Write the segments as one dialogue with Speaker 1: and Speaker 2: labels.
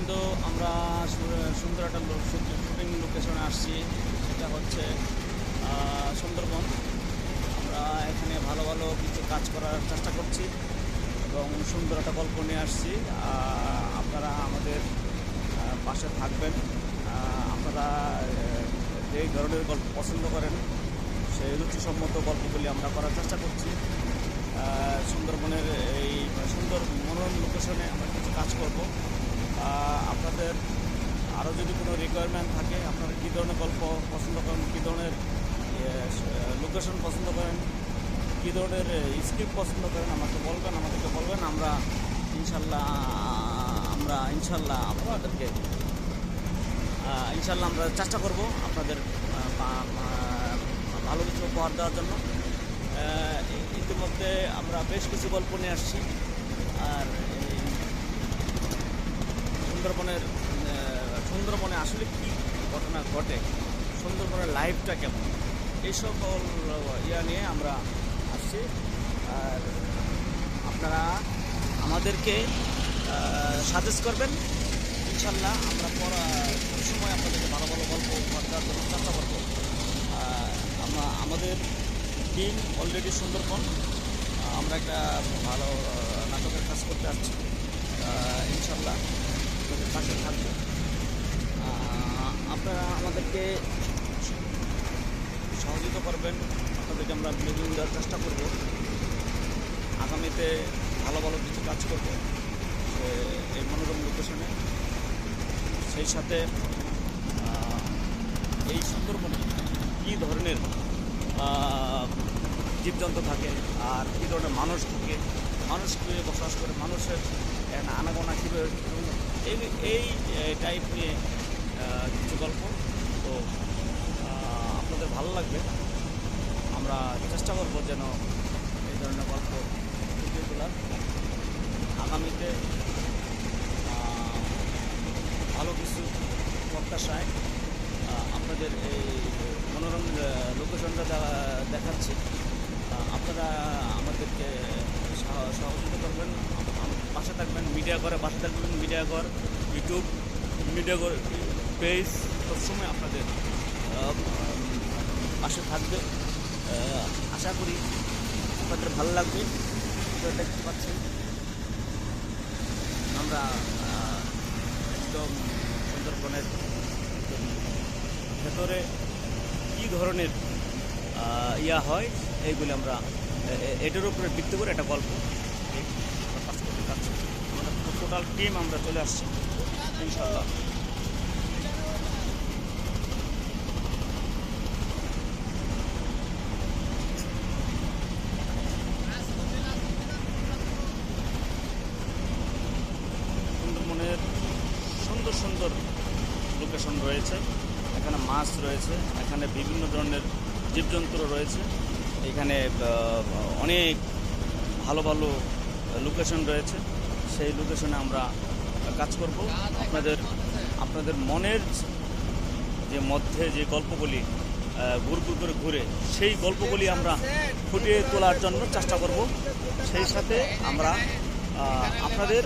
Speaker 1: কিন্তু আমরা সুন্দর একটা শুটিং লোকেশনে আসছি। সেটা হচ্ছে সুন্দরবন। আমরা এখানে ভালো ভালো কিছু কাজ করার চেষ্টা করছি এবং সুন্দর একটা গল্প নিয়ে আসছি। আপনারা আমাদের পাশে থাকবেন। আপনারা যেই ধরনের গল্প পছন্দ করেন সেই রুচিসম্মত গল্পগুলি আমরা করার চেষ্টা করছি। সুন্দরবনের এই সুন্দর মনোরম লোকেশনে আমরা কিছু কাজ করব। আপনাদের আরও যদি কোনো রিকোয়ারমেন্ট থাকে, আপনারা কী ধরনের গল্প পছন্দ করেন, কী ধরনের লোকেশন পছন্দ করেন, কী ধরনের স্ক্রিপ্ট পছন্দ করেন, আমাদেরকে বলবেন। আমরা ইনশাল্লাহ আপনাদেরকে আমরা চেষ্টা করব আপনাদের ভালো কিছু উপহার দেওয়ার জন্য। ইতিমধ্যে আমরা বেশ কিছু গল্প নিয়ে আসছি। আর সুন্দরবনে আসলে কী ঘটনা ঘটে, সুন্দরবনের লাইফটা কেমন, এই সকল নিয়ে আমরা আসছি। আর আপনারা আমাদেরকে সাজেস্ট করবেন। ইনশাল্লাহ আমরা সবসময় আপনাদেরকে ভালো ভালো গল্প উপহার দেওয়ার জন্য চেষ্টা করবো। আমাদের টিম অলরেডি সুন্দরবন, আমরা একটা ভালো নাটকের কাজ করতে আসছি। ইনশাল্লাহ আপনাদের পাশে থাকবো। আপনারা আমাদেরকে সহযোগিতা করবেন, আপনাদেরকে আমরা বিনোদন দেওয়ার চেষ্টা করব। আগামীতে ভালো ভালো কিছু কাজ করব এই মনোরম লোকেশনে। সেই সাথে এই সুন্দরবনে কী ধরনের জীবজন্তু থাকে আর কী ধরনের মানুষ থাকে, মানুষ কীভাবে বসবাস করে, মানুষের আনাগোনা কীভাবে, এই টাইপ নিয়ে কিছু গল্প। তো আপনাদের ভালো লাগবে। আমরা চেষ্টা করব যেন এই ধরনের গল্প ফুটিয়ে তোলার। আগামীতে ভালো কিছু প্রত্যাশায় আপনাদের এই মনোরম লোকেশনটা দেখাচ্ছি। আপনারা আমাদেরকে সহযোগিতা করবেন, পাশে থাকবেন। মিডিয়াকর ইউটিউব, মিডিয়াকর পেজ সবসময় আপনাদের পাশে থাকবে। আশা করি আপনাদের ভালো লাগবে। দেখতে পাচ্ছেন আমরা একদম সুন্দরবনের ভেতরে কী ধরনের হয় এইগুলি আমরা এটার উপরে ভিত্তি করে একটা গল্প কাজ করতে চাচ্ছি। আমাদের টোটাল টিম আমরা চলে আসছি ইনশাল্লাহ। সুন্দরবনের সুন্দর সুন্দর লোকেশন রয়েছে, এখানে মাছ রয়েছে, এখানে বিভিন্ন ধরনের জীবজন্তু রয়েছে, এখানে অনেক ভালো ভালো লোকেশন রয়েছে। সেই লোকেশনে আমরা কাজ করব। আপনাদের মনের যে মধ্যে যে গল্পগুলি ঘুরঘুর করে ঘুরে, সেই গল্পগুলি আমরা ফুটিয়ে তোলার জন্য চেষ্টা করব। সেই সাথে আমরা আপনাদের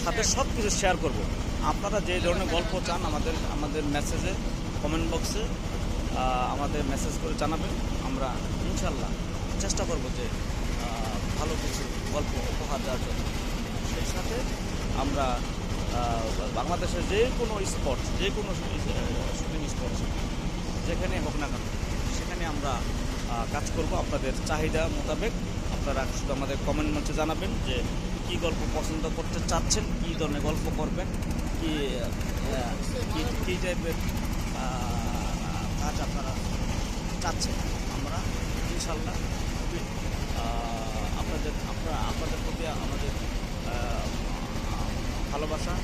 Speaker 1: সাথে সব কিছু শেয়ার করব। আপনারা যে ধরনের গল্প চান আমাদের মেসেজে, কমেন্ট বক্সে আমাদের মেসেজ করে জানাবেন। আমরা ইনশাল্লাহ চেষ্টা করব যে ভালো কিছু গল্প উপহার দেওয়ার জন্য। সেই সাথে আমরা বাংলাদেশের যে কোনো স্পট, যে কোনো শুটিং স্পট যেখানে হোক না কেন, সেখানে আমরা কাজ করব আপনাদের চাহিদা মোতাবেক। আপনারা শুধু আমাদের কমেন্ট মঞ্চে জানাবেন যে কী গল্প পছন্দ করতে চাচ্ছেন, কী ধরনের গল্প করবেন, কী টাইপের কাজ আপনারা চাচ্ছেন। আমরা ইনশাল্লাহ খুবই আপনাদের প্রতি আমাদের ভালোবাসা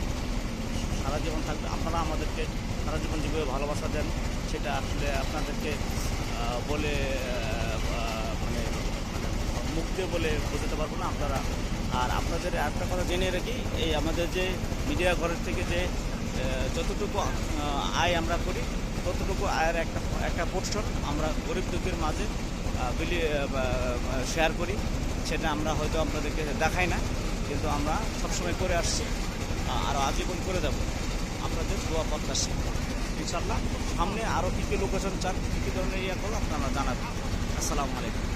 Speaker 1: সারা জীবন থাকবে। আপনারা আমাদেরকে সারা জীবন যেভাবে ভালোবাসা দেন, সেটা আসলে আপনাদেরকে বলে মানে মুখ দিয়ে বলে বোঝাতে পারবো না। আর আপনাদের একটা কথা জেনে রাখি, এই আমাদের যে মিডিয়া ঘরের থেকে যে যতটুকু আয় আমরা করি, ততটুকু আয়ের একটা পোর্শন আমরা গরিব দুঃখীর মাঝে শেয়ার করি। সেটা আমরা হয়তো আপনাদেরকে দেখাই না, কিন্তু আমরা সবসময় করে আসছি। আরও আজীবন করে যাব। আপনাদের দোয়া প্রত্যাশী ইনশাল্লাহ। সামনে আরও কী কী লোকেশন চান, কী কী ধরনের ইয়ে করবো আপনারা জানাবেন। আসসালামু আলাইকুম।